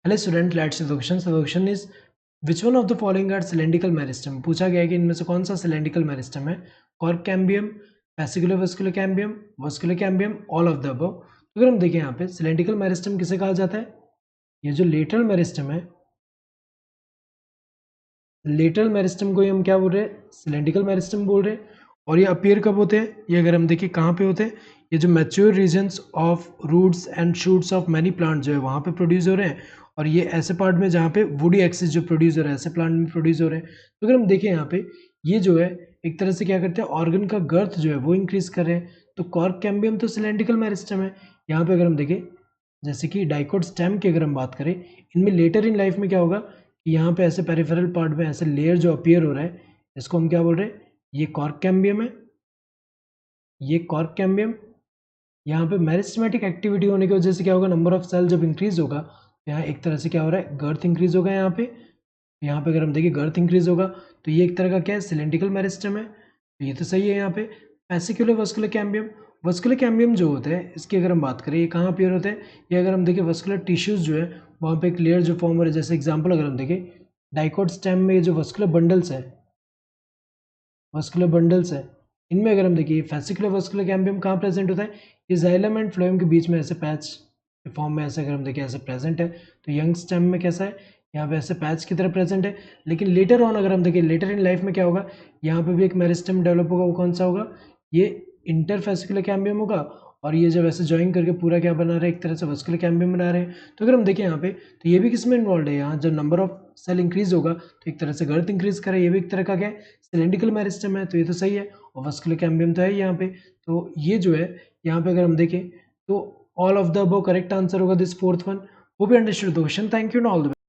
Hello student, let's see the question. The question is which one of the following are cylindrical meristem. पूछा गया है कि इनमें से कौन सा सिलेंड्रिकल मेरिस्टम है। Cork cambium, vesicular vascular cambium, vascular cambium, all of the above. तो अगर हम देखें यहाँ पे सिलेंड्रिकल मेरिस्टम किसे कहा जाता है, ये जो लेटरल मेरिस्टम है, लेटरल मेरिस्टम को ही हम क्या बोल रहे हैं, सिलेंड्रिकल मेरिस्टम बोल रहे हैं। और ये अपीयर कब होते हैं, ये अगर हम देखें कहाँ पे होते हैं, ये जो mature regions of roots and shoots of many plant जो है वहाँ पे प्रोड्यूस हो रहे हैं। और ये ऐसे पार्ट में जहाँ पे वुडी एक्सिस जो प्रोड्यूस हो रहा है, ऐसे प्लांट में प्रोड्यूस हो रहे हैं। तो अगर हम देखें यहाँ पे, ये जो है एक तरह से क्या करते हैं, ऑर्गन का गर्थ जो है वो इंक्रीज कर रहे हैं। तो कॉर्क कैम्बियम तो सिलेंड्रिकल मेरिस्टम है। यहाँ पे अगर हम देखें, जैसे कि डाइकोट स्टेम की अगर हम बात करें, इनमें लेटर इन लाइफ में क्या होगा कि यहाँ पे ऐसे पेरिफेरल पार्ट में ऐसे लेयर जो अपीयर हो रहा है, इसको हम क्या बोल रहे हैं, ये कॉर्क कैम्बियम है, ये कॉर्क कैम्बियम। यहाँ पे मेरिस्टेमेटिक एक्टिविटी होने की वजह से क्या होगा, नंबर ऑफ सेल जब इंक्रीज होगा तो यहाँ एक तरह से क्या हो रहा है, गर्थ इंक्रीज होगा। यहाँ पे अगर हम देखें गर्थ इंक्रीज होगा, तो ये एक तरह का क्या है, सिलेंड्रिकल मेरिस्टम है। तो ये तो सही है। यहाँ पे vesicular vascular cambium, vascular cambium जो होता है इसकी अगर हम बात करें, ये कहाँ अपीयर होता है, ये अगर हम देखें वस्कुलर टिश्यूज जो है वहाँ पे एक लेयर जो फॉर्म हो रहा है। जैसे एग्जाम्पल अगर हम देखें डाइकोट स्टेम में ये जो वस्कुलर बंडल्स है, वस्कुलर बंडल्स है, इनमें अगर हम देखिए फेसिकुलर वस्कुलर कैम्बियम कहाँ प्रेजेंट होता है, ये जाइलम एंड फ्लोएम के बीच में ऐसे पैच के फॉर्म में ऐसे अगर हम देखें ऐसे प्रेजेंट है। तो यंग स्टेम में कैसा है, यहाँ पे ऐसे पैच की तरह प्रेजेंट है। लेकिन लेटर ऑन अगर हम देखें, लेटर इन लाइफ में क्या होगा, यहाँ पे भी एक मेरिस्टम डेवलप होगा। वो कौन सा होगा, ये इंटरफेसिकुलर कैम्बियम होगा। और ये जब ऐसे ज्वाइन करके पूरा क्या बना रहे हैं, एक तरह से वस्कुलर कैम्बियम बना रहे हैं। तो अगर हम देखें यहाँ पे, तो ये भी किसमें इन्वॉल्व है, यहाँ जब नंबर ऑफ सेल इंक्रीज होगा तो एक तरह से गर्थ इंक्रीज करे, ये भी एक तरह का क्या है, सिलेंड्रिकल मेरिस्टम है। तो ये तो सही है। और वस्कुलर कैम्बियम तो है यहाँ पे। तो ये जो है यहाँ पे अगर हम देखें, तो all of the above correct answer होगा दिस फोर्थ वन। वो भी understood question. Thank you, all the